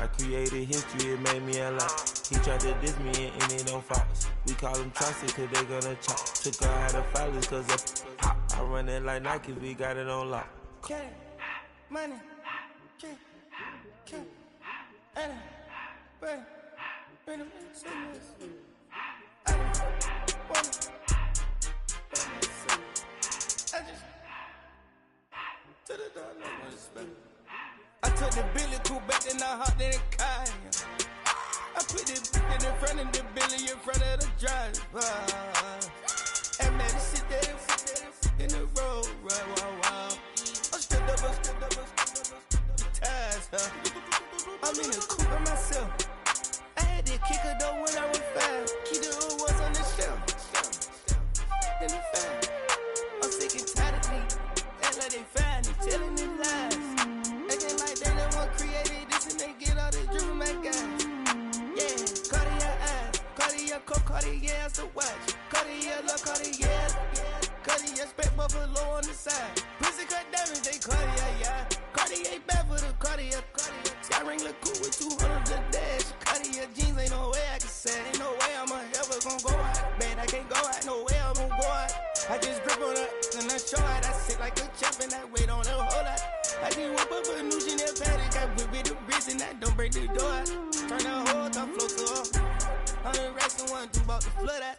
I created history, it made me a lot. He tried to diss me and it don't fall. We call them Chaucer cause they gonna chop. Took her out of filers cause of pop. I run it like Nike, we got it on lock. Cash, money, cash, money, bring I took the Billy Cool back and I hopped in the car. I put the in front of the Billy in front of the driver. And man, sit there in the road, wow. I stood up, the tires, I'm in the coupe by myself. I had to kick her though when I was fast. Keep the old ones on the shelf. In the fan. I'm sick and tired of me. Act like they fine, they telling me lies. Acting like they the one created this and they get all the dream my guys. Yeah, Cartier eyes, Cartier coat, Cartier ass the watch. Cartier look, Cartier, Cartier spec buffalo on the side. Pussy cut damage, they Cartier, yeah. Cartier bad for the Cartier. Sky ring look cool with 200 the dash. Cartier jeans, ain't no way I can say. Ain't no way I'm ever gonna go out. Man, I can't go out, no way I'm gonna go out. I just grip on her and I show out. I sit like a champ and I wait on a whole lot. I just whip up a new Chanel paddock. I whip with the wrist and I don't break the door out. Turn the whole top flow to off. 100 racks and one, do about the flood out.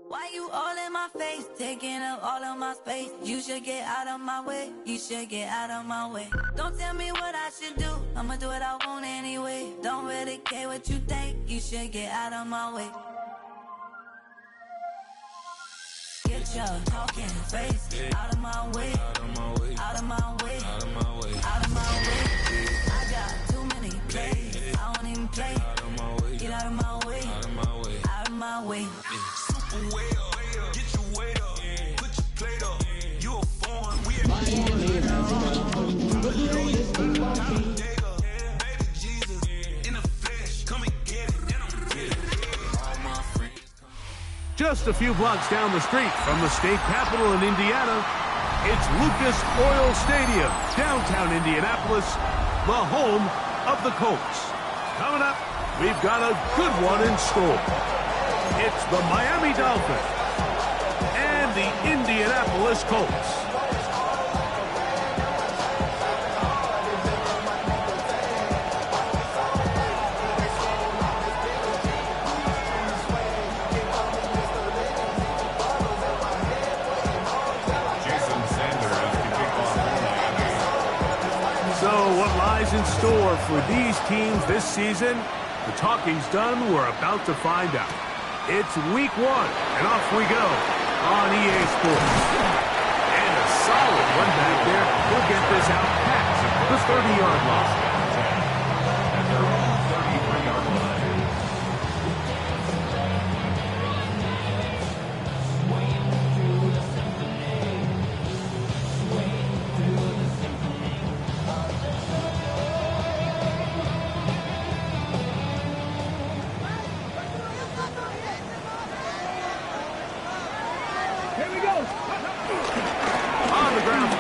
Why you all in my face, taking up all of my space? You should get out of my way, you should get out of my way. Don't tell me what I should do, I'ma do what I want anyway. Don't really care what you think, you should get out of my way. Get your talking face out of my way, out of my way, out of my way, out of my way, out of my way. I got too many plays, I don't even play. Out of my way, get out of my way, out of my way, out of my way. Way up, get your weight up, put your plate up. You a foreign, we ain't baby Jesus in the flesh, come and get it. All my friends. Just a few blocks down the street from the state capitol in Indiana, it's Lucas Oil Stadium, downtown Indianapolis, the home of the Colts. Coming up, we've got a good one in store. It's the Miami Dolphins and the Indianapolis Colts. So what lies in store for these teams this season? The talking's done, we're about to find out. It's week 1, and off we go on EA Sports. And a solid one back there will get this out past the 30-yard line. At their own 33-yard line.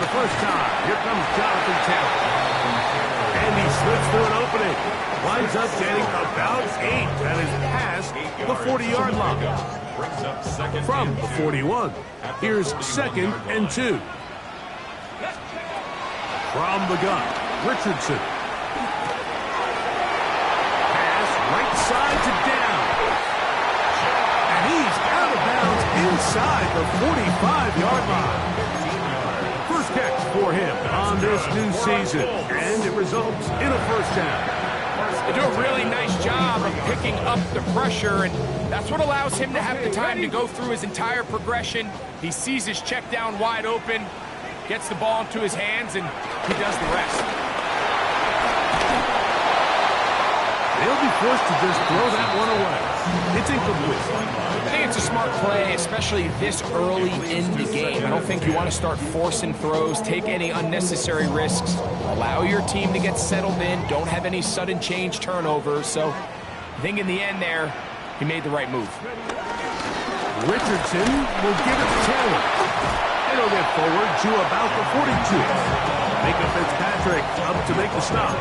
First time, here comes Jonathan Taylor. And he slips through an opening. Winds up getting about 8. That is past the 40-yard line. From the 41, here's 2nd and 2. From the gun, Richardson. Pass right side to down. And he's out of bounds inside the 45-yard line. First catch for him on this new season, and it results in a first down. They do a really nice job of picking up the pressure, and that's what allows him to have the time to go through his entire progression. He sees his check down wide open, gets the ball into his hands, and he does the rest. They'll be forced to just throw that one away. It's incomplete. I think it's a smart play, especially this early in the game. I don't think you want to start forcing throws, take any unnecessary risks, allow your team to get settled in, don't have any sudden change turnovers. So I think in the end there, he made the right move. Richardson will give it to Taylor. It'll get forward to about the 42. Micah Fitzpatrick up to make the stop.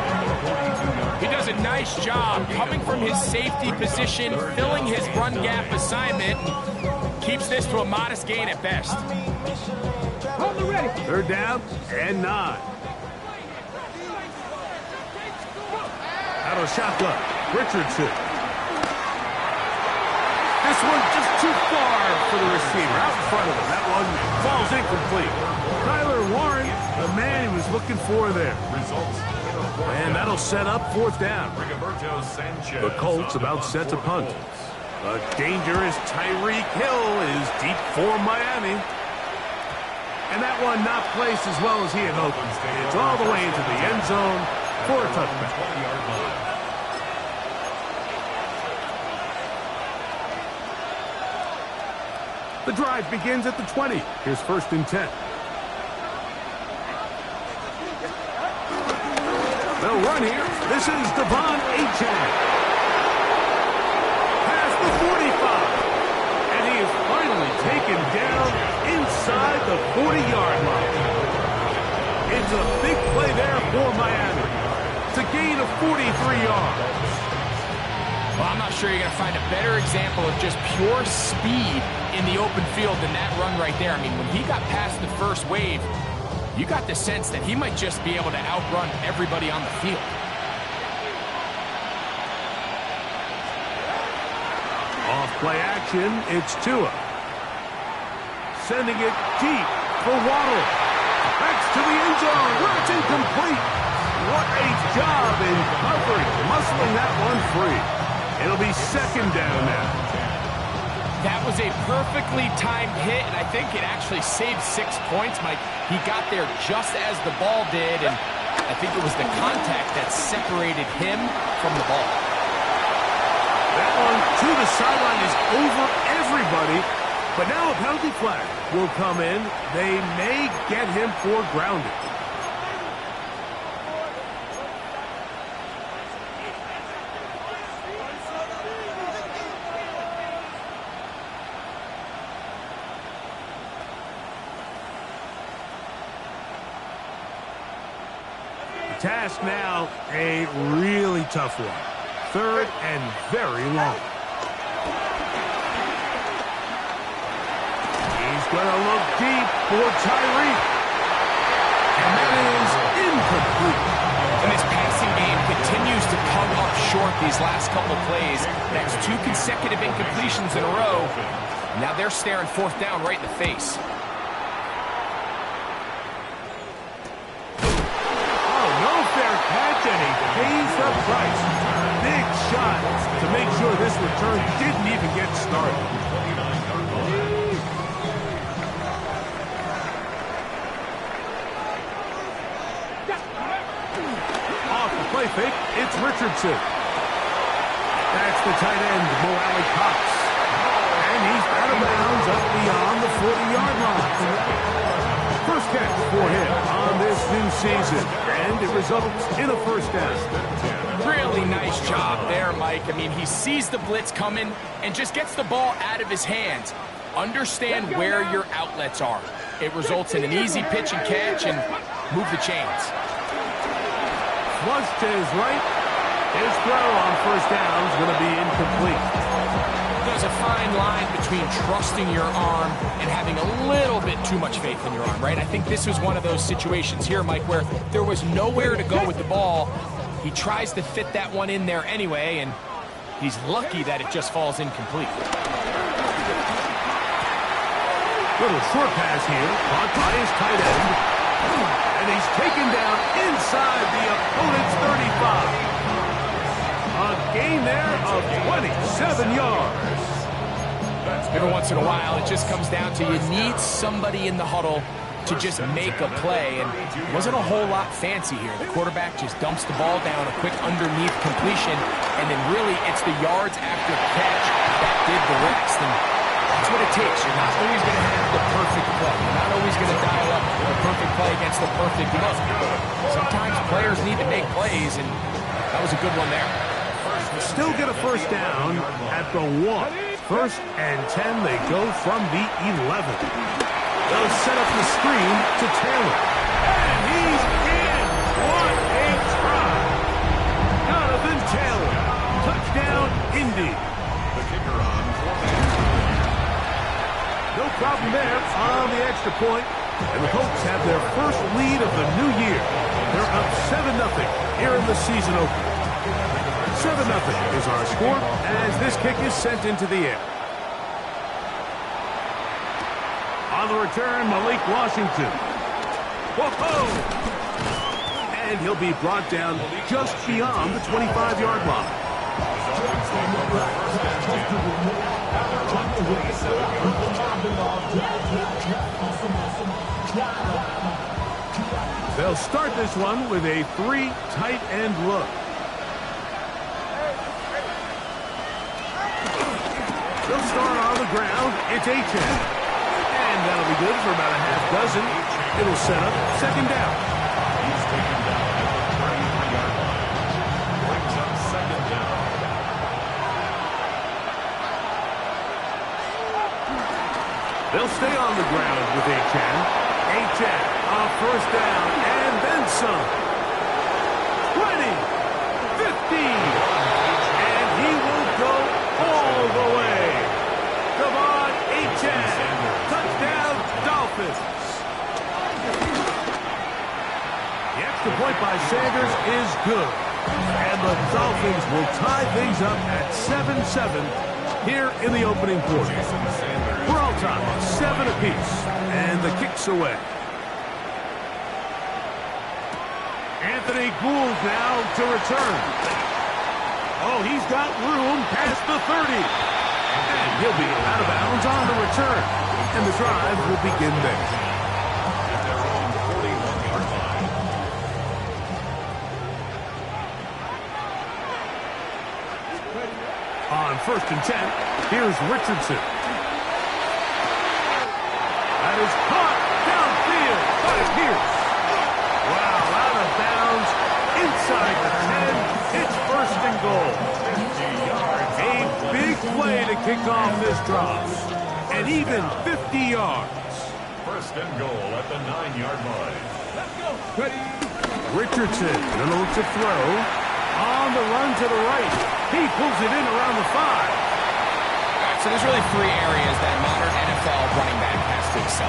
He does a nice job coming from his safety position, filling his run gap assignment, keeps this to a modest gain at best. Third down and 9. Out of shotgun, Richardson. This one just too far for the receiver. Out in front of him. That one falls incomplete. Tyler Warren, the man he was looking for there. And that'll set up fourth down. The Colts about set to punt. A dangerous Tyreek Hill is deep for Miami. And that one not placed as well as he had hoped. It's all the way into the end zone for a touchdown. The drive begins at the 20. Here's 1st and 10. They'll run here. This is Devon Achane. Past the 45. And he is finally taken down inside the 40-yard line. It's a big play there for Miami. It's a gain of 43 yards. Well, I'm not sure you're going to find a better example of just pure speed in the open field than that run right there. I mean, when he got past the first wave, you got the sense that he might just be able to outrun everybody on the field. Off play action, it's Tua. Sending it deep for Waddle. Backs to the end zone where it's incomplete. What a job in covering, muscling that one free. It'll be 2nd down now. That was a perfectly timed hit, and I think it actually saved 6 points, Mike. He got there just as the ball did, and I think it was the contact that separated him from the ball. That one to the sideline is over everybody, but now a penalty flag will come in. They may get him for grounding. Task now, a really tough one. 3rd and very long. He's going to look deep for Tyreek. And that is incomplete. And this passing game continues to come up short these last couple plays. That's 2 consecutive incompletions in a row. Now they're staring 4th down right in the face. And he pays the price. Big shot to make sure this return didn't even get started. Off the play fake, it's Richardson. That's the tight end, Mo Alley-Cox. And he's out of bounds up beyond the 40-yard line. First catch for him on this new season, and it results in a 1st down. Really nice job there, Mike. I mean, he sees the blitz coming and just gets the ball out of his hands. Understand where your outlets are. It results in an easy pitch and catch and move the chains. Flush to his right. His throw on 1st down is going to be incomplete. There's a fine line between trusting your arm and having a little bit too much faith in your arm, right? I think this was one of those situations here, Mike, where there was nowhere to go with the ball. He tries to fit that one in there anyway, and he's lucky that it just falls incomplete. Little short pass here, caught by his tight end. And he's taken down inside the opponent's 35. A gain there of 27 yards. Every once in a while, it just comes down to you need somebody in the huddle to just make a play, and it wasn't a whole lot fancy here. The quarterback just dumps the ball down, a quick underneath completion, and then really it's the yards after catch that did the rest. And that's what it takes. You're not always going to have the perfect play. You're not always going to dial up the perfect play against the perfect look. Sometimes players need to make plays, and that was a good one there. Still get a first down at the 1. 1st and 10, they go from the 11. They'll set up the screen to Taylor. And he's in! What a try! Jonathan Taylor. Touchdown, Indy. The kicker on. No problem there on the extra point. And the Colts have their first lead of the new year. They're up 7-0 here in the season opener. 7-0 is our score as this kick is sent into the air. On the return, Malik Washington. Whoa! And he'll be brought down just beyond the 25-yard line. They'll start this one with a 3 tight end look. They'll start on the ground. It's Achane. And that'll be good for about a half dozen. It'll set up 2nd down. He's taken down at the 33-yard line. Brings up 2nd down. They'll stay on the ground with Achane. Achane on 1st down and then some. 20, 15, and he will go all the way. Devon Achane, touchdown Dolphins. The extra point by Sanders is good. And the Dolphins will tie things up at 7-7 here in the opening quarter. We're all tied, 7 apiece, and the kick's away. Anthony Gould now to return. Oh, he's got room past the 30. And he'll be out of bounds on the return. And the drive will begin there. At their own 41-yard line. On 1st and 10, here's Richardson. That is caught downfield by Pierce. Wow, out of bounds, inside the 10, it's 1st and goal. A big play to kick off this drive, and even 50 yards. 1st and goal at the 9-yard line. Richardson, gonna look to throw, on the run to the right. He pulls it in around the 5. So there's really 3 areas that modern NFL running back has to excel.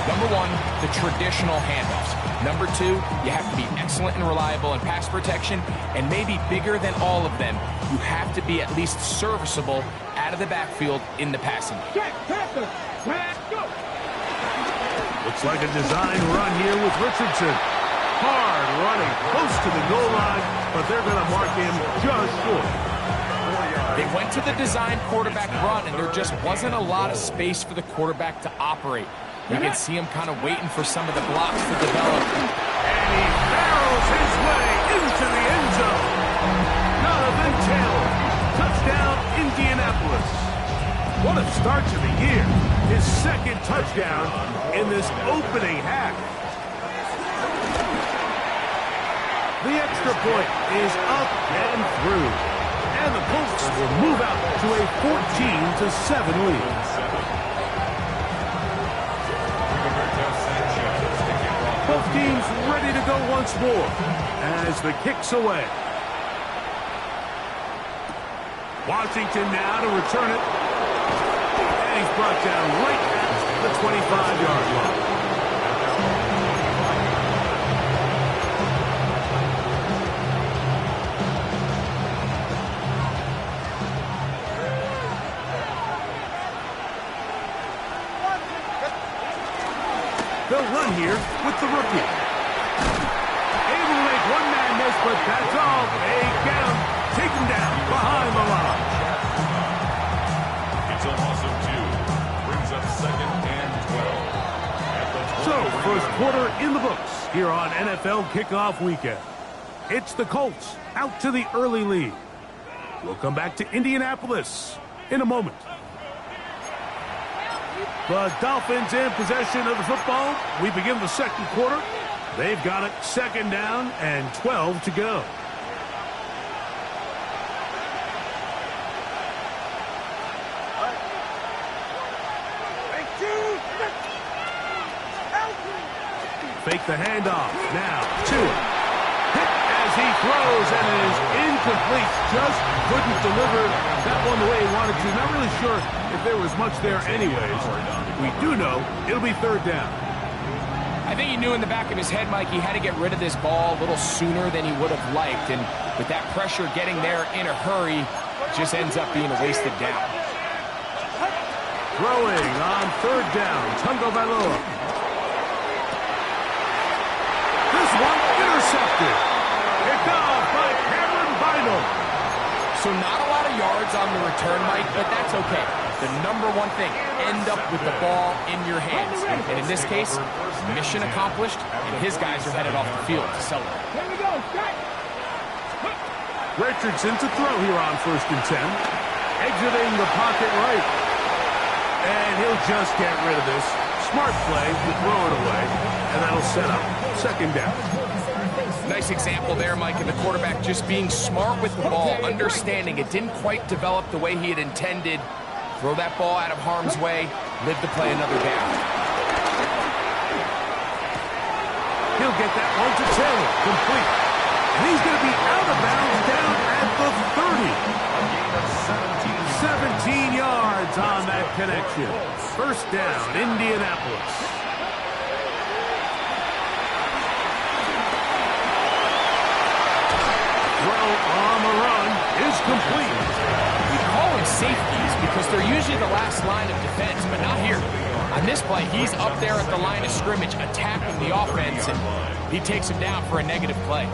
Number 1, the traditional handoffs. Number 2, you have to be excellent and reliable in pass protection, and maybe bigger than all of them, you have to be at least serviceable out of the backfield in the passing game. Looks like a design run here with Richardson. Hard running, close to the goal line, but they're going to mark him just short. They went to the design quarterback run, and there just wasn't a lot of space for the quarterback to operate. You can see him kind of waiting for some of the blocks to develop. And he barrels his way into the end zone. Jonathan Taylor, touchdown Indianapolis. What a start to the year. His 2nd touchdown in this opening half. The extra point is up and through. And the Colts will move out to a 14-7 lead. Both teams ready to go once more as the kick's away. Washington now to return it. And he's brought down right at the 25-yard line. They'll run here with the rookie. Able to make one-man miss, but that's all. They get him, take him down behind the line. It's a loss of 2. Brings up 2nd and 12. At the So, first quarter in the books here on NFL Kickoff Weekend. It's the Colts out to the early lead. We'll come back to Indianapolis in a moment. The Dolphins in possession of the football. We begin the second quarter. They've got it, second down and 12 to go. Fake the handoff. Now, Tua. Hit as he throws, and it is incomplete. Just couldn't deliver that one the way he wanted to. Not really sure if there was much there anyways. We do know it'll be third down. I think he knew in the back of his head, Mike, he had to get rid of this ball a little sooner than he would have liked. And with that pressure getting there in a hurry, just ends up being a wasted down. Throwing on third down, Tungo Bailoa. This one intercepted. Picked off by Cameron Bynum. So not a lot of yards on the return, Mike, but that's okay. The number one thing, end up with the ball in your hands. And in this case, mission accomplished, and his guys are headed off the field to celebrate. Here we go. Richardson to throw here on 1st and 10. Exiting the pocket right. And he'll just get rid of this. Smart play to throw it away, and that'll set up second down. Nice example there, Mike, of the quarterback just being smart with the ball, understanding it didn't quite develop the way he had intended. Throw that ball out of harm's way, live to play another down. He'll get that one to Taylor, complete. And he's going to be out of bounds down at the 30. 17 yards on that connection. First down, Indianapolis. Throw on the run is complete. We call them safeties because they're usually the last line of defense, but not here. On this play, he's up there at the line of scrimmage attacking the offense, and he takes him down for a negative play.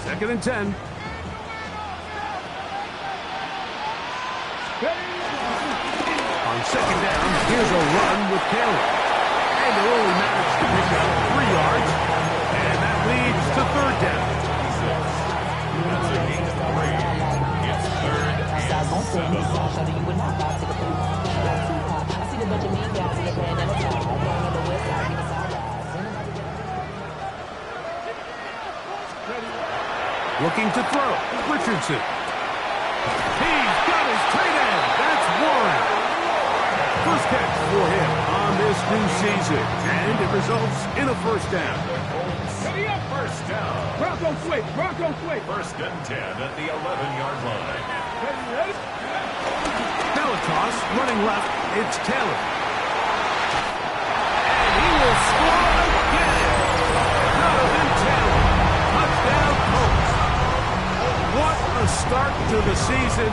Second and 10. On second down, here's a run with Taylor. And they only managed to pick up 3 yards. And that leads to third down. It's third Looking to throw. Richardson. He's got his tight end. That's Warren. First catch for him on this new season. And it results in a first down. First down. Bronco switch. First and 10 at the 11-yard line. Pelotas running left. It's Taylor. And he will score again. Jonathan Taylor. Touchdown Colts. What a start to the season.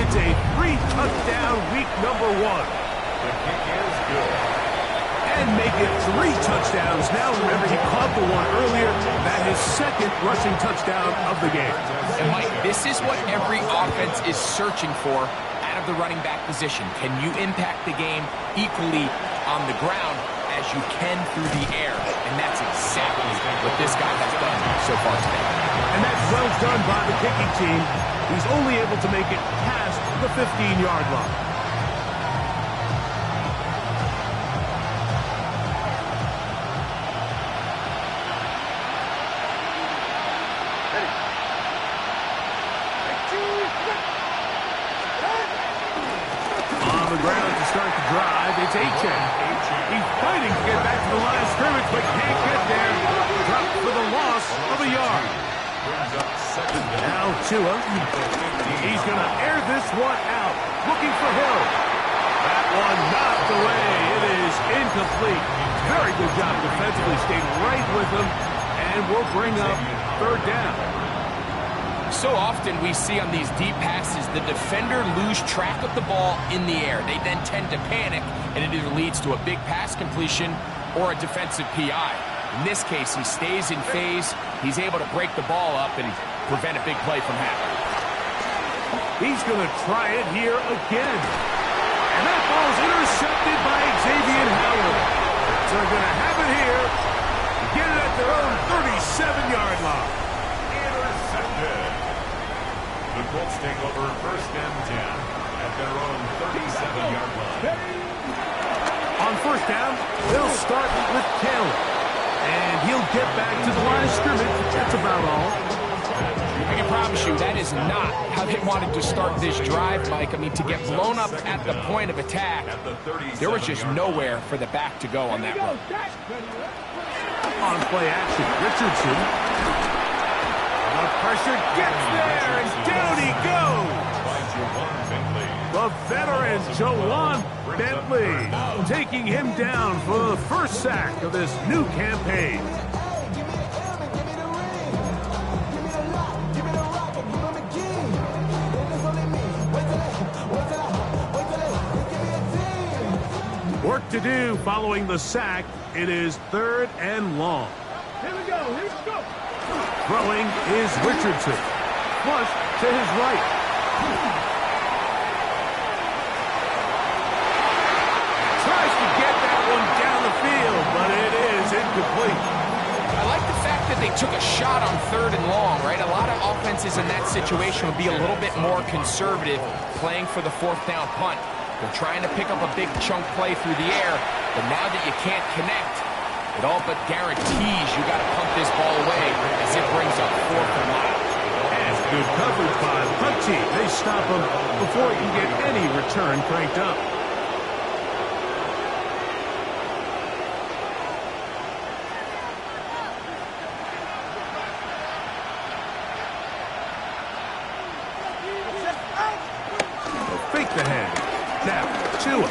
It's a 3-touchdown week number 1. The kick is good. And make it 3 touchdowns. Now remember, he caught the one earlier. That is second rushing touchdown of the game. And Mike, this is what every offense is searching for out of the running back position. Can you impact the game equally on the ground as you can through the air? And that's exactly what this guy has done so far today. And that's well done by the kicking team. He's only able to make it past the 15-yard line. On the ground to start the drive, it's Achane. He's fighting to get back to the line of scrimmage, but can't get there. Dropped for the loss of a yard. Now Tua. He's going to air this one out. Looking for Hill. That one knocked away. It is incomplete. Very good job defensively. Stayed right with him. And will bring up third down. So often we see on these deep passes, the defender lose track of the ball in the air. They then tend to panic, and it either leads to a big pass completion or a defensive PI. In this case, he stays in phase. He's able to break the ball up and prevent a big play from happening. He's going to try it here again. And that ball's intercepted by Xavier Howard. So they're going to have it here. Get it at their own 37-yard line. Intercepted. The Colts take over first and 10 at their own 37-yard line. On first down, they'll start with Taylor. And he'll get back to the line of scrimmage. That's about all. I can promise you that is not how they wanted to start this drive, Mike. I mean, to get blown up at the point of attack, there was just nowhere for the back to go on that run. On play action, Richardson. The pressure gets there, and down he goes. The veteran, Jawan Bentley, taking him down for the first sack of this new campaign. Work to do following the sack. It is 3rd and long. Here we go. Throwing is Richardson. Flush to his right. Tries to get that one down the field, but it is incomplete. I like the fact that they took a shot on 3rd and long, right? A lot of offenses in that situation would be a little bit more conservative playing for the 4th down punt. They're trying to pick up a big chunk play through the air, but now that you can't connect, it all but guarantees you got to punt this ball away as it brings up 4th and long. And good coverage by the punt team. They stop him before he can get any return cranked up. They'll fake the hand. Now, Tua. And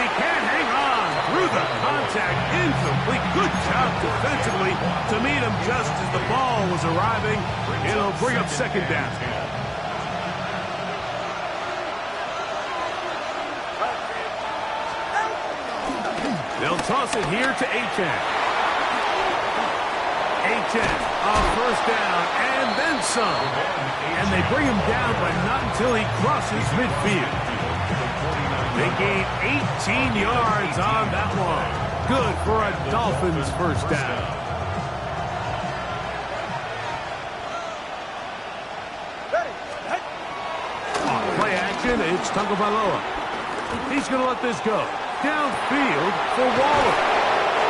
he can't hang on through the contact. Incomplete. Good job defensively to meet him just as the ball was arriving. It'll bring up 2nd down. They'll toss it here to Achane. Achane on 1st down and then some. And they bring him down, but not until he crosses midfield. They gain 18 yards on that one. Good for a Dolphins 1st down. On play action, it's Tagovailoa. He's going to let this go. Downfield for Waller.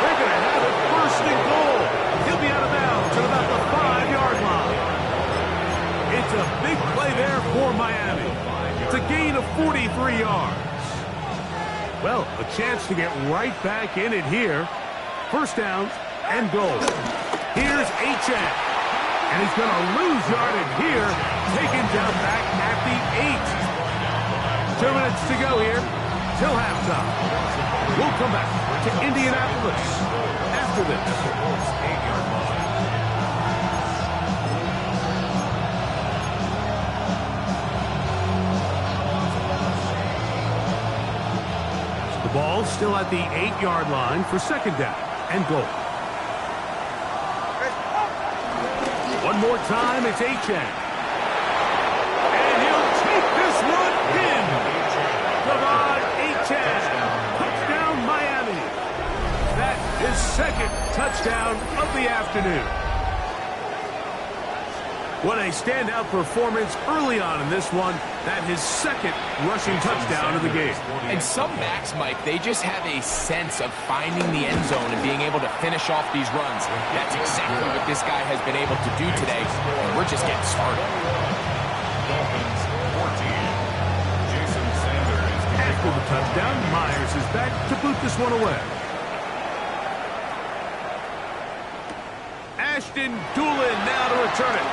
They're going to have it 1st and goal. He'll be out of bounds at about the 5-yard line. It's a big play there for Miami. It's a gain of 43 yards. Well, a chance to get right back in it here. 1st down and goal. Here's Achane. And he's going to lose yardage here. Taken down back at the 8. 2 minutes to go here till halftime. We'll come back to Indianapolis after this. The ball still at the 8-yard line for 2nd down and goal. One more time, it's Achane. And he'll take this one in. Devon Achane. Touchdown, Miami. That is 2nd touchdown of the afternoon. What a standout performance early on in this one. That his 2nd rushing touchdown of the game. And some backs, Mike, they just have a sense of finding the end zone and being able to finish off these runs. That's exactly what this guy has been able to do today. And we're just getting started. Dolphins 14. Jason Sanders. After the touchdown, Myers is back to boot this one away. Ashton Dulin now to return it.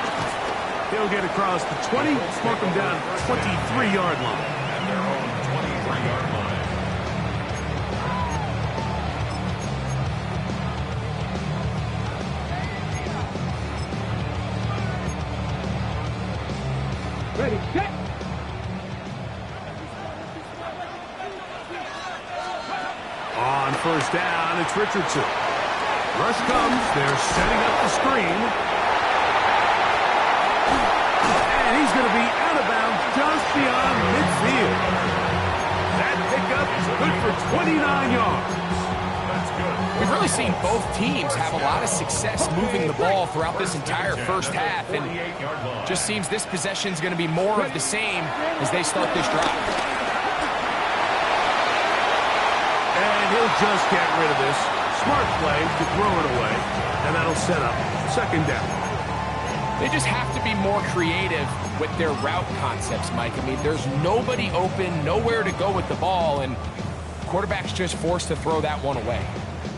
He'll get across the 20, mark him down 23-yard line. At their own 23-yard line. Ready, set. On 1st down, it's Richardson. Rush comes. They're setting up the screen. And he's going to be out of bounds just beyond midfield. That pickup is good for 29 yards. That's good. We've really seen both teams have a lot of success moving the ball throughout this entire first half, and just seems this possession is going to be more of the same as they start this drive. And he'll just get rid of this. Smart play to throw it away, and that'll set up second down. They just have to be more creative with their route concepts, Mike. I mean, there's nobody open, nowhere to go with the ball, and quarterback's just forced to throw that one away.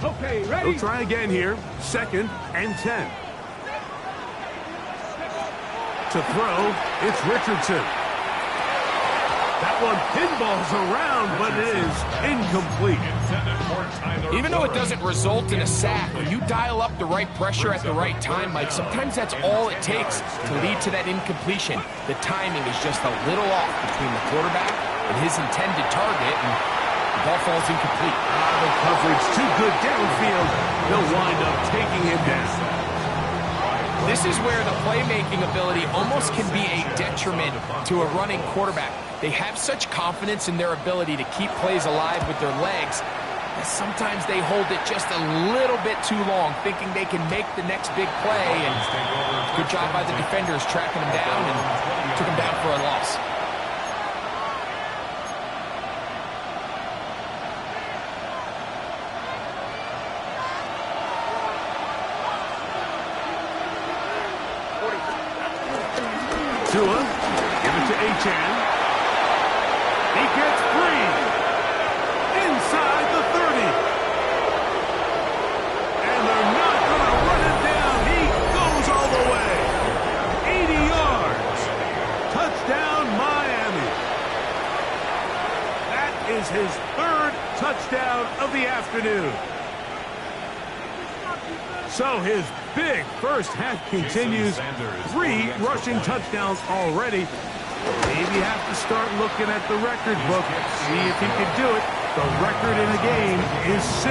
Okay, ready? He'll try again here. 2nd and 10. To throw, it's Richardson. That one pinballs around, but it is incomplete. Even though it doesn't result in a sack, when you dial up the right pressure at the right time, Mike, sometimes that's all it takes to lead to that incompletion. The timing is just a little off between the quarterback and his intended target, and the ball falls incomplete. The coverage too good downfield. They'll wind up taking him down. This is where the playmaking ability almost can be a detriment to a running quarterback. They have such confidence in their ability to keep plays alive with their legs that sometimes they hold it just a little bit too long, thinking they can make the next big play. And good job by the defenders tracking him down and took him down for a loss. Tua, give it to Achane. He gets free. Inside the 30. And they're not going to run him down. He goes all the way. 80 yards. Touchdown, Miami. That is his 3rd touchdown of the afternoon. So his big first half continues. 3 rushing touchdowns already. Maybe have to start looking at the record book. See if he can do it. The record in a game is 6.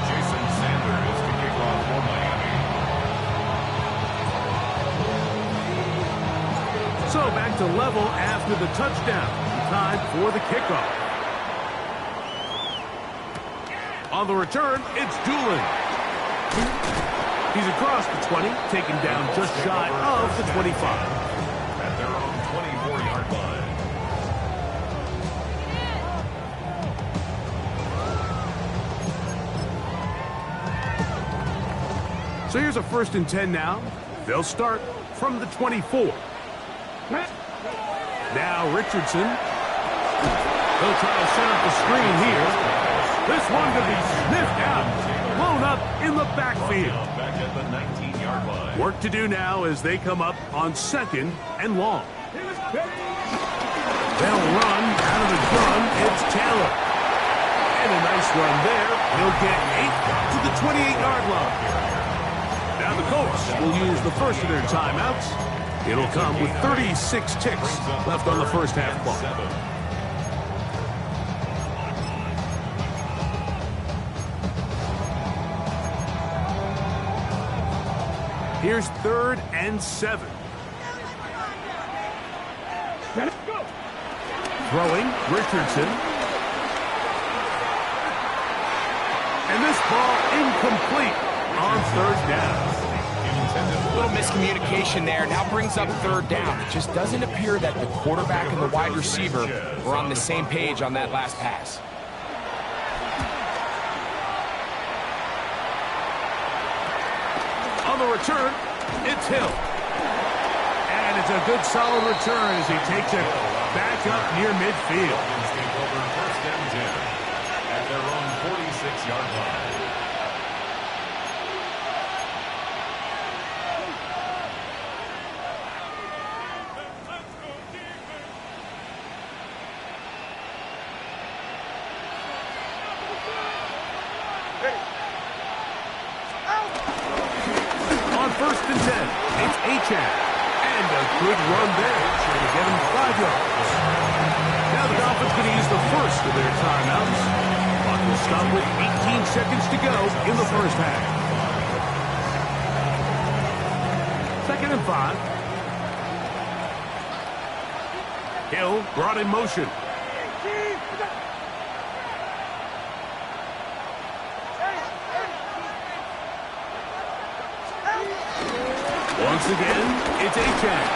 Jason Sanders to kick off for Miami. So back to level after the touchdown. Time for the kickoff. On the return, it's Doolin. He's across the 20, taken down just shy of the 25. At their own 24-yard line. So here's a 1st and 10 now. They'll start from the 24. Now Richardson. They'll try to set up the screen here. This one could be sniffed out. Blown up in the backfield. Back at the 19-yard line. Work to do now as they come up on 2nd and long. They'll run out of the gun. It's Taylor. And a nice run there. He'll get 8 to the 28-yard line. Now the Colts will use the first of their timeouts. It'll come with 36 ticks left on the first half clock. Here's 3rd and 7. Throwing, Richardson. And this ball incomplete on 3rd down. A little miscommunication there. Now brings up 3rd down. It just doesn't appear that the quarterback and the wide receiver were on the same page on that last pass. On the return, it's Hill. And it's a good solid return as he takes it back up near midfield. Take over 1st and 10 at their own 46-yard line. On 1st and 10, it's Achane. And a good run there. Trying to get him 5 yards. Now the Dolphins going to use the first of their timeouts. Clock will stop with 18 seconds to go in the first half. 2nd and 5. Hill brought in motion. Once again, it's Achane.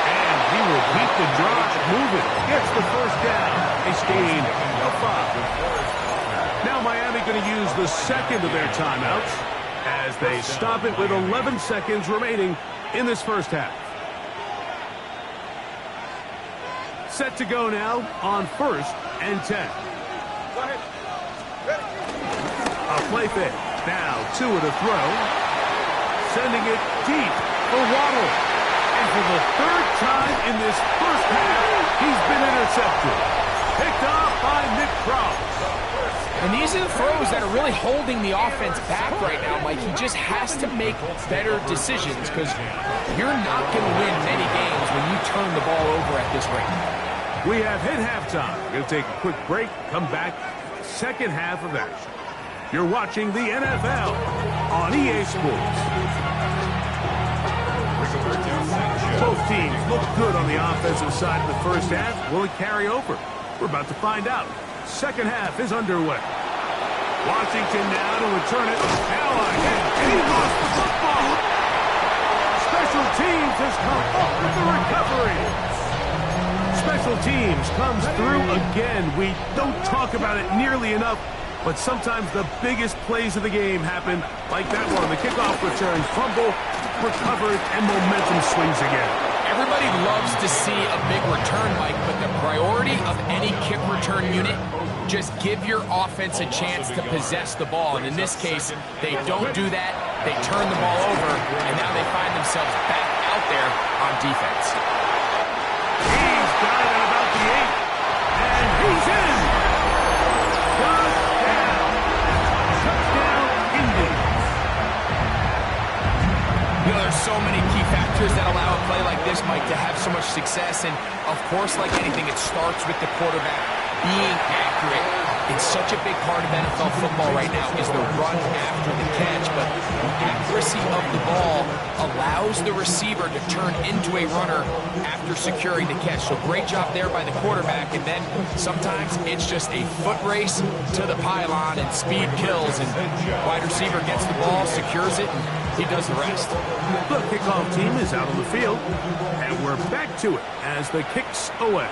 And he will keep the drive moving. Gets the first down. He's gained a 5. Now Miami going to use the second of their timeouts as they stop it with 11 seconds remaining in this first half. Set to go now on 1st and 10. A play fake. Now Tua to throw. Sending it deep for Waddle. And for the 3rd time in this first half, he's been intercepted. Picked off by Nick Cross. And these are the throws that are really holding the offense back right now, Mike. He just has to make better decisions because you're not going to win many games when you turn the ball over at this rate. We have hit halftime. We're going to take a quick break, come back, second half of action. You're watching the NFL on EA Sports. Both teams look good on the offensive side of the first half. Will it carry over? We're about to find out. Second half is underway. Washington now to return it. Now a hit, and he lost the football. Special teams has come up with the recovery. Special teams comes through again. We don't talk about it nearly enough, but sometimes the biggest plays of the game happen like that one. The kickoff return, fumble, recovered, and momentum swings again. Everybody loves to see a big return, Mike, but the priority of any kick return unit, just give your offense a chance to possess the ball. And in this case, they don't do that. They turn the ball over, and now they find themselves back out there on defense. He's got it at about the 8, and he's in. Touchdown. Touchdown, Indy. You know, there's so many key factors that allow a play like this, Mike, to have so much success. And, of course, like anything, it starts with the quarterback being accurate. It's such a big part of NFL football right now is the run after the catch. But the accuracy of the ball allows the receiver to turn into a runner after securing the catch. So great job there by the quarterback. And then sometimes it's just a foot race to the pylon and speed kills. And wide receiver gets the ball, secures it, and he does the rest. The kickoff team is out on the field, and we're back to it as the kick's away.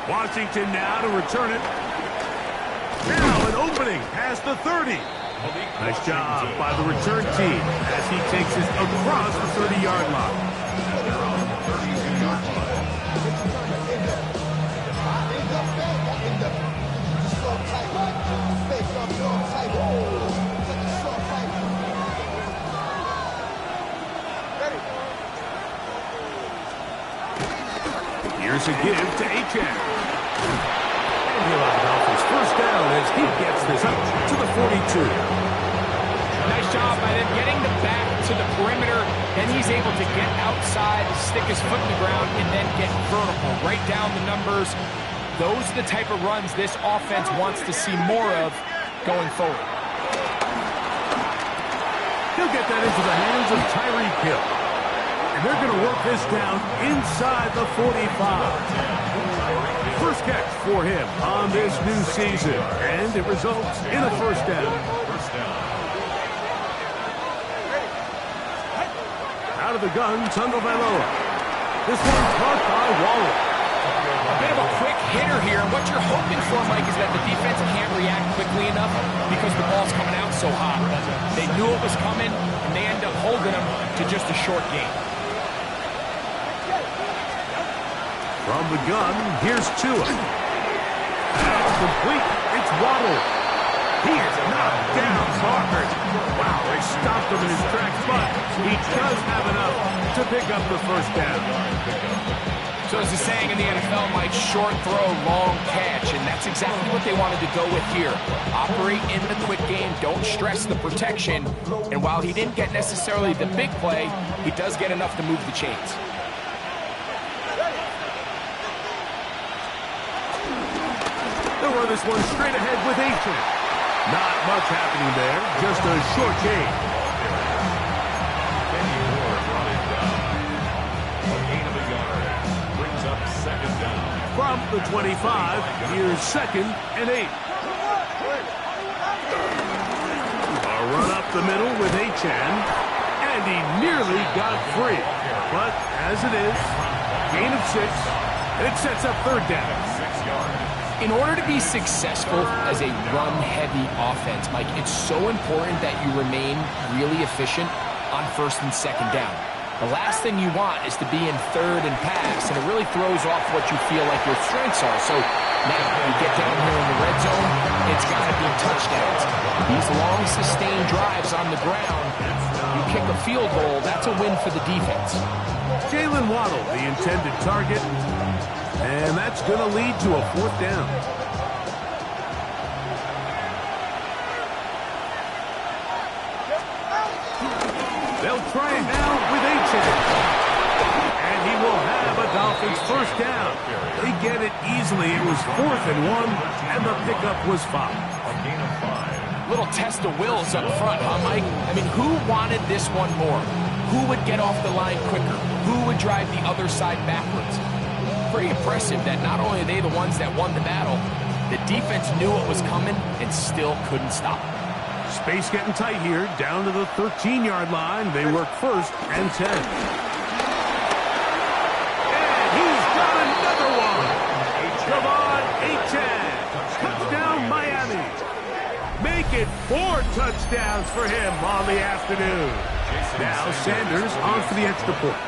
Washington now to return it. Now an opening past the 30. Nice job by the return team as he takes it across the 30-yard line. Here's a give to Achane. And he'll have Dolphins first down as he gets this up to the 42. Nice job by them getting the back to the perimeter. Then he's able to get outside, stick his foot in the ground, and then get vertical. Right down the numbers. Those are the type of runs this offense wants to see more of going forward. He'll get that into the hands of Tyreek Hill. And they're going to work this down inside the 45. First catch for him on this new season. And it results in a first down. Out of the gun, Tagovailoa. This one caught by Waller. A bit of a quick hitter here. And what you're hoping for, Mike, is that the defense can't react quickly enough because the ball's coming out so hot. They knew it was coming, and they end up holding them to just a short game. From the gun, here's Tua. That's complete. It's Waddle. He is knocked down hard. Wow, they stopped him in his tracks, but he does have enough to pick up the first down. So as the saying in the NFL, Mike, short throw, long catch, and that's exactly what they wanted to go with here. Operate in the quick game, don't stress the protection, and while he didn't get necessarily the big play, he does get enough to move the chains. They'll run this one straight ahead with Achane. Not much happening there, just a short gain. From the 25, here's 2nd and 8. A run up the middle with Achane, and he nearly got free. But as it is, gain of 6, and it sets up 3rd down. 6 yards. In order to be successful as a run-heavy offense, Mike, it's so important that you remain really efficient on 1st and 2nd down. The last thing you want is to be in 3rd and pass, and it really throws off what you feel like your strengths are. So now you get down here in the red zone, it's got to be touchdowns. These long, sustained drives on the ground, you kick a field goal, that's a win for the defense. Jalen Waddle, the intended target, and that's going to lead to a 4th down. They'll try it now with Achane. And he will have a Dolphins 1st down. They get it easily. It was 4th and 1, and the pickup was 5. A gain of 5. Little test of wills up front, huh, Mike? I mean, who wanted this one more? Who would get off the line quicker? Who would drive the other side backwards? Pretty impressive that not only are they the ones that won the battle, the defense knew what was coming and still couldn't stop it. Space getting tight here, down to the 13-yard line. They work 1st and 10. And he's got another one. Devon Achane. Touchdown, Miami. Make it 4 touchdowns for him on the afternoon. Now Sanders on for the extra point.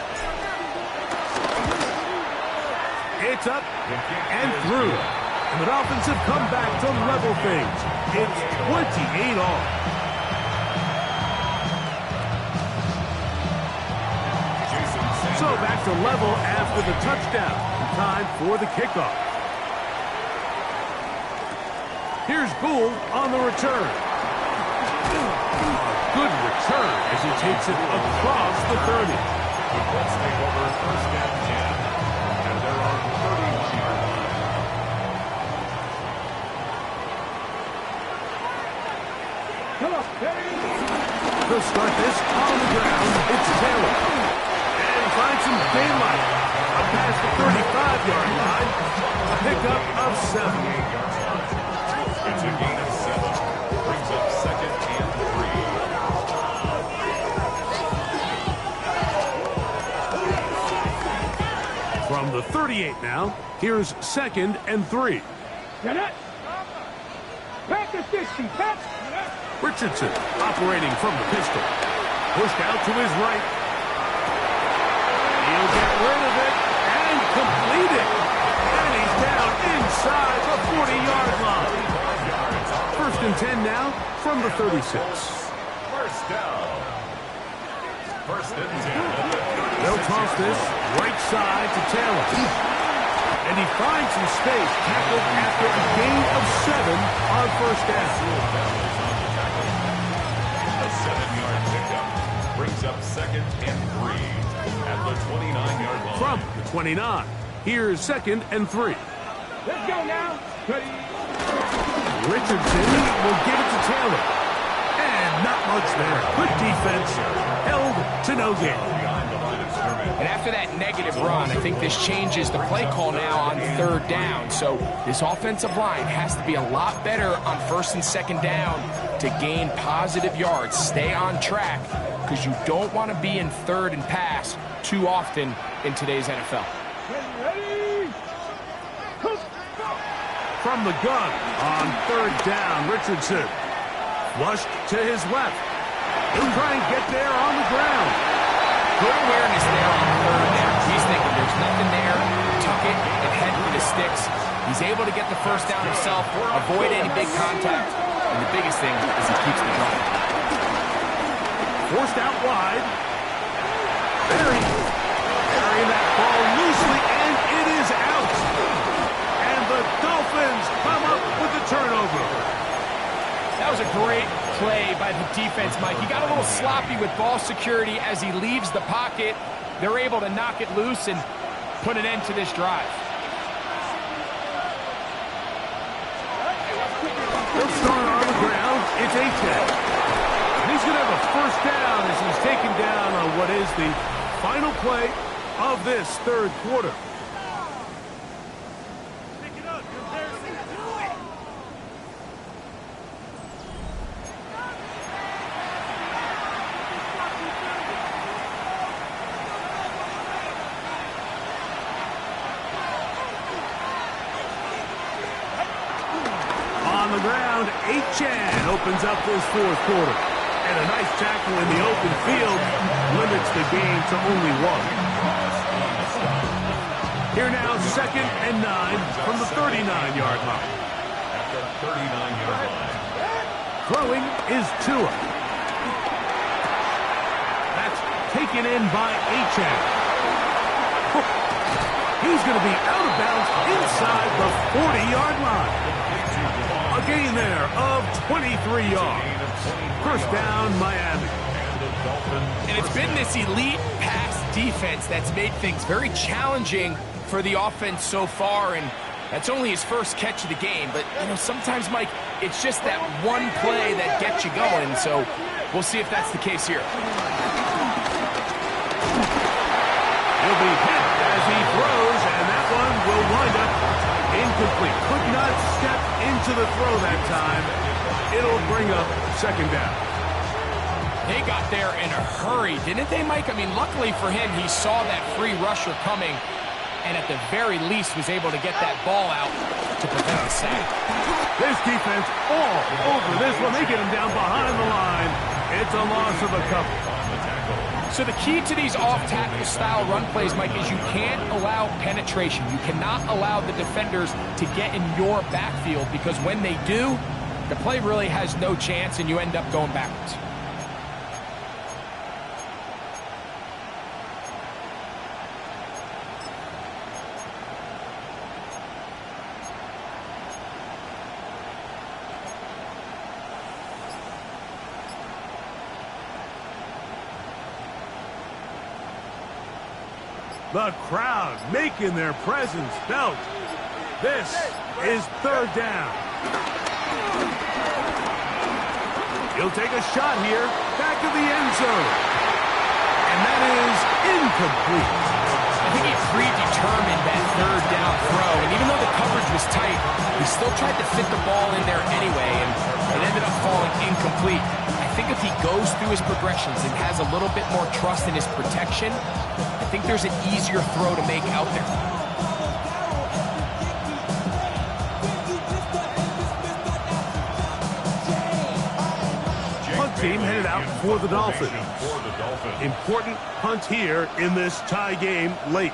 It's up and through. And the Dolphins have come back to level things. It's 28 all. So back to level after the touchdown. Time for the kickoff. Here's Gould on the return. Good return as he takes it across the 30. The Colts take over 1st and 10. And they're on the 31-yard line. They'll start this on the ground. It's Taylor. And finds some daylight. Up past the 35-yard line. A pickup of 7. It's a gain of 7. Brings up 2nd and 3. From the 38 now, here's 2nd and 3. Get it. Back to 60. Back. Richardson operating from the pistol. Pushed out to his right. He'll get rid of it and complete it. And he's down inside the 40-yard line. 1st and 10 now from the 36. 1st down. 1st and 10. They'll toss this right side to Taylor. And he finds some space, tackled after a gain of 7 on 1st down. A 7-yard pickup brings up 2nd and 3 at the 29-yard line. From the 29, here's 2nd and 3. Let's go now. Ready. Richardson will give it to Taylor. And not much there. Good defense. Held to no gain. And after that negative run, I think this changes the play call now on 3rd down. So this offensive line has to be a lot better on 1st and 2nd down to gain positive yards. Stay on track because you don't want to be in 3rd and pass too often in today's NFL. Ready. From the gun on 3rd down, Richardson. Flushed to his left. He'll try and get there on the ground. Good awareness there on 3rd down. He's thinking there's nothing there. Tuck it and head for the sticks. He's able to get the 1st down himself, avoid any big contact, and the biggest thing is he keeps the drive. Forced out wide. Barry carrying that ball loosely, and it is out. And the Dolphins come up with the turnover. That was a great play by the defense, Mike. He got a little sloppy with ball security as he leaves the pocket. They're able to knock it loose and put an end to this drive. They'll start on the ground. It's Achane. He's going to have a 1st down as he's taken down on what is the final play of this 3rd quarter. on the ground. Achane opens up this fourth quarter. And a nice tackle in the open field limits the game to only one. Here now, 2nd and 9 from the 39-yard line. At the 39-yard line. Throwing is Tua. That's taken in by Achane. He's going to be out of bounds inside the 40-yard line. A gain there of 23 yards. First down, Miami. And it's been this elite pass defense that's made things very challenging for the offense so far, and that's only his first catch of the game. But, you know, sometimes, Mike, it's just that one play that gets you going, so we'll see if that's the case here. He'll be hit as he throws, and that one will wind up incomplete. Could not step into the throw that time. It'll bring up 2nd down. They got there in a hurry, didn't they, Mike? I mean, luckily for him, he saw that free rusher coming, and at the very least was able to get that ball out to prevent the sack. This defense all over this one. They get him down behind the line. It's a loss of a couple. So the key to these off-tackle style run plays, Mike, is you can't allow penetration. You cannot allow the defenders to get in your backfield, because when they do, the play really has no chance and you end up going backwards. The crowd making their presence felt. This is 3rd down. He'll take a shot here, back of the end zone. And that is incomplete. I think he predetermined that 3rd down throw, and even though the coverage was tight, he still tried to fit the ball in there anyway, and it ended up falling incomplete. I think if he goes through his progressions and has a little bit more trust in his protection, I think there's an easier throw to make out there. Punt team headed out for the Dolphins. Important punt here in this tie game late.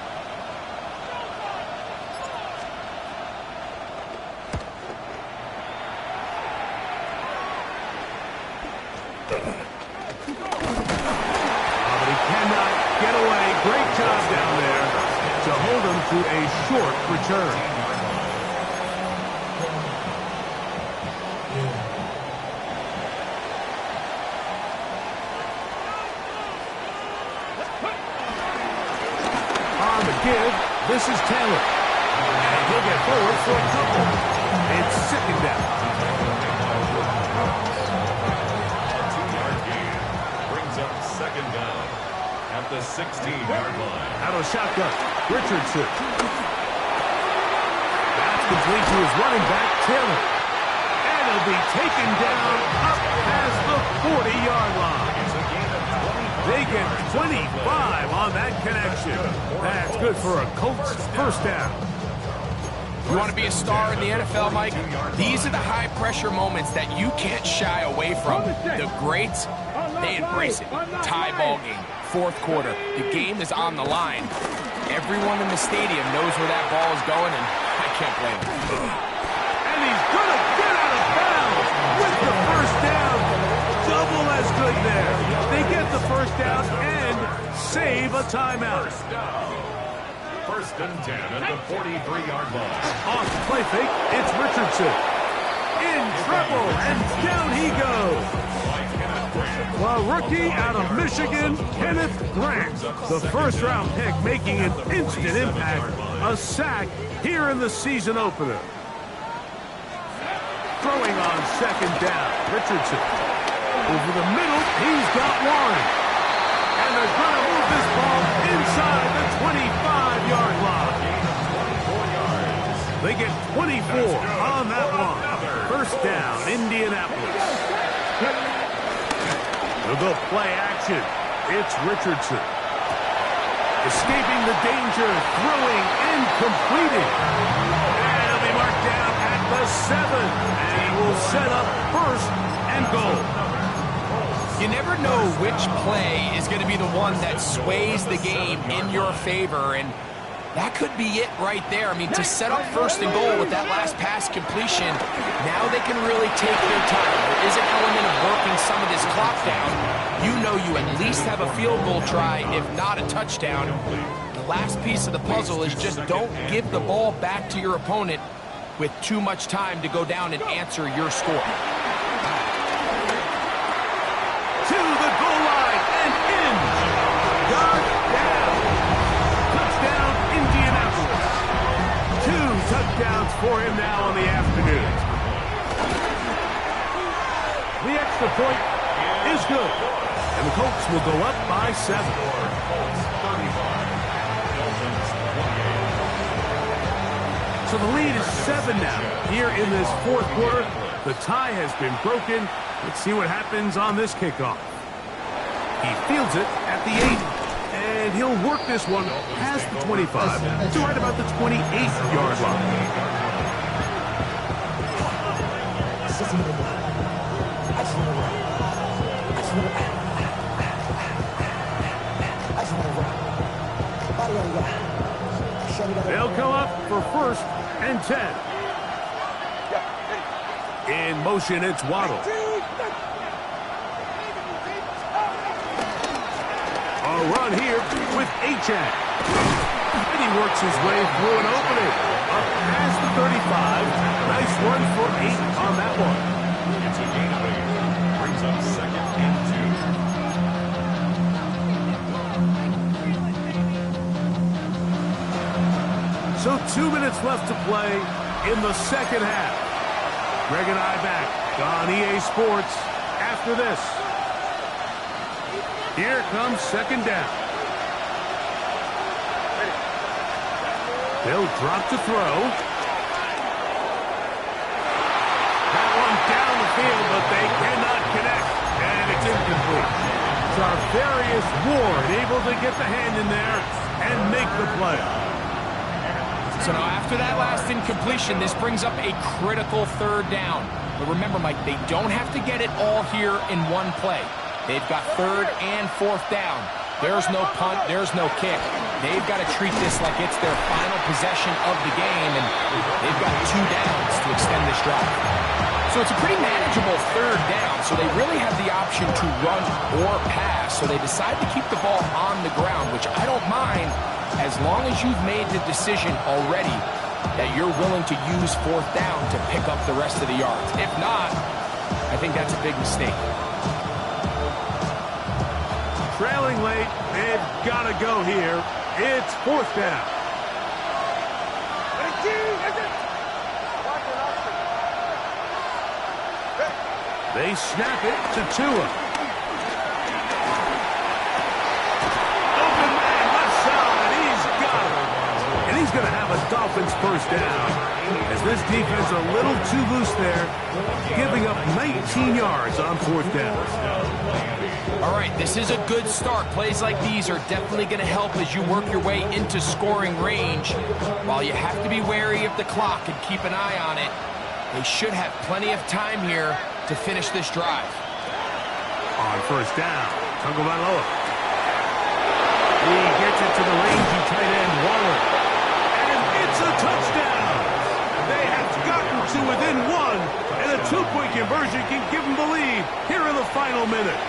To a short return. On the give, this is Taylor. And he'll get forward for a couple. It's 2nd down. 2-yard gain brings up 2nd down at the 16-yard line. Out of shotgun, Richardson. That's complete to his running back, Taylor. And he'll be taken down up past the 40-yard line. They get 25 on that connection. That's good for a Colts first down. You want to be a star in the NFL, Mike? These are the high-pressure moments that you can't shy away from. The greats, they embrace it. Tie ball game, 4th quarter. The game is on the line. Everyone in the stadium knows where that ball is going, and I can't blame him. And he's going to get out of bounds with the first down. Double as good there. They get the first down and save a timeout. 1st and 10 at the 43-yard line. Off the play fake, it's Richardson. In trouble, and down he goes. The rookie out of Michigan, Kenneth Grant. The first-round pick making an instant impact. A sack here in the season opener. Throwing on 2nd down, Richardson. Over the middle, he's got one. And they're going to move this ball inside the 25-yard line. They get 24 on that one. First down, Indianapolis. The play action. It's Richardson. Escaping the danger, throwing and completing. And he'll be marked down at the 7. And he will set up first and goal. You never know which play is going to be the one that sways the game in your favor, and that could be it right there. I mean, to set up first and goal with that last pass completion, now they can really take their time. There is an element of working some of this clock down. You know you at least have a field goal try, if not a touchdown. The last piece of the puzzle is just don't give the ball back to your opponent with too much time to go down and answer your score. To the goal line and in. Yard down. Touchdown, Indianapolis. 2 touchdowns for him now on the afternoon. The extra point is good. And the Colts will go up by 7. So the lead is 7 now. Here in this fourth quarter, the tie has been broken. Let's see what happens on this kickoff. He fields it at the 8. And he'll work this one past the 25 to right about the 28-yard line. They'll come up for first and 10. In motion, it's Waddle. A run here with Achane. And he works his way through an opening. Up past the 35. Nice run for 8 on that one. It's a gain of 8. Brings up second and 2. So 2 minutes left to play in the second half. Greg and I back on EA Sports after this. Here comes second down. They'll drop to throw. That one down the field, but they cannot connect. And it's incomplete. Tarvarius Ward able to get the hand in there and make the play. So now after that last incompletion, this brings up a critical third down. But remember, Mike, they don't have to get it all here in one play. They've got third and fourth down. There's no punt, there's no kick. They've got to treat this like it's their final possession of the game, and they've got 2 downs to extend this drive. So it's a pretty manageable third down, so they really have the option to run or pass. So they decide to keep the ball on the ground, which I don't mind, as long as you've made the decision already that you're willing to use fourth down to pick up the rest of the yards. If not, I think that's a big mistake. Trailing late, they've got to go here. It's fourth down. They snap it to Tua. Open man, left side, he's got it. And he's going to have a Dolphins first down. As this defense a little too loose there, giving up 19 yards on fourth down. All right, this is a good start. Plays like these are definitely going to help as you work your way into scoring range. While you have to be wary of the clock and keep an eye on it, they should have plenty of time here to finish this drive. On first down, Tagovailoa. He gets it to the rangy tight end, Waller. And it's a touchdown. They have gotten to within 1, and a 2-point conversion can give them the lead here in the final minute.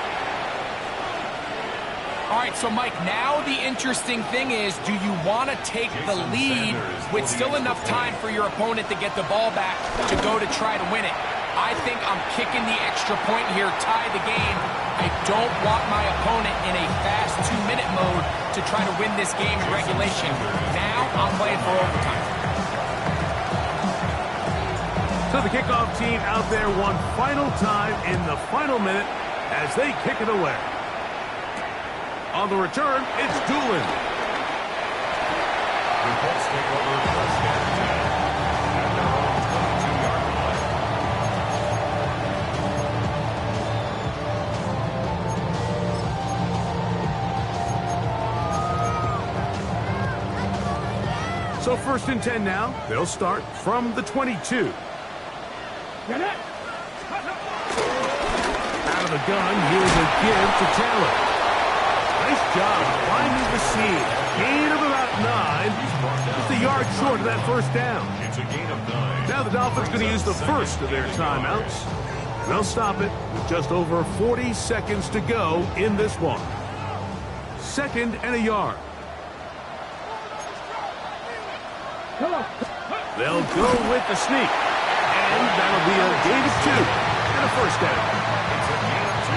All right, so Mike, now the interesting thing is, do you want to take the lead with still enough time for your opponent to get the ball back to go to try to win it? I think I'm kicking the extra point here, tie the game. I don't want my opponent in a fast 2-minute mode to try to win this game in regulation. Now I'm playing for overtime. So the kickoff team out there one final time in the final minute as they kick it away. On the return, it's Doolin. The Colts take over first and 10 at their own 22-yard line. So first and 10 now. They'll start from the 22. Out of the gun, here's a give to Taylor. Nice job finding the seam. Gain of about 9. Just a yard short of that first down. It's a gain of 9. Now the Dolphins going to use the first of their timeouts. They'll stop it with just over 40 seconds to go in this one. 2nd and a yard. They'll go with the sneak. And that'll be a gain of 2 and a first down.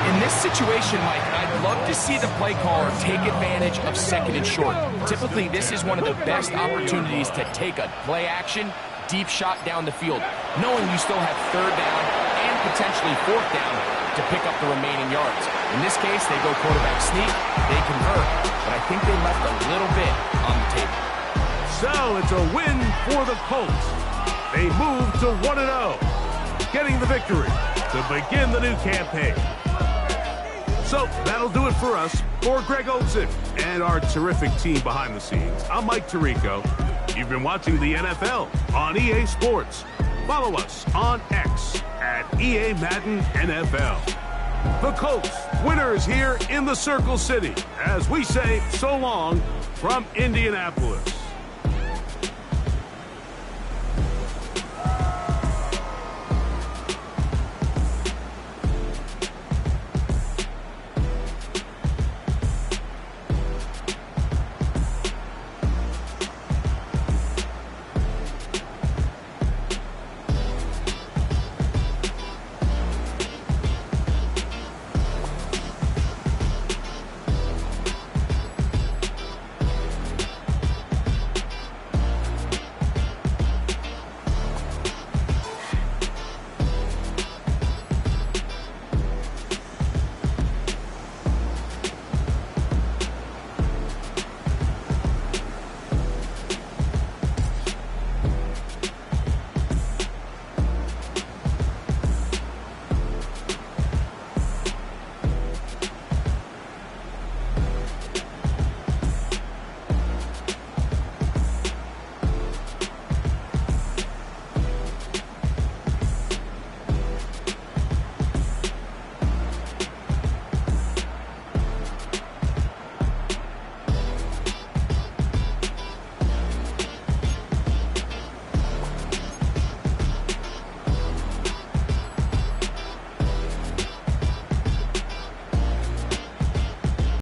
In this situation, Mike, I'd love to see the play caller take advantage of 2nd and short. Typically, this is one of the best opportunities to take a play action, deep shot down the field, knowing you still have 3rd down and potentially 4th down to pick up the remaining yards. In this case, they go quarterback sneak, they convert, but I think they left a little bit on the table. So it's a win for the Colts. They move to 1-0, getting the victory to begin the new campaign. So that'll do it for us. For Greg Olsen and our terrific team behind the scenes, I'm Mike Tirico. You've been watching the NFL on EA Sports. Follow us on X at EA Madden NFL. The Colts, winners here in the Circle City, as we say so long from Indianapolis.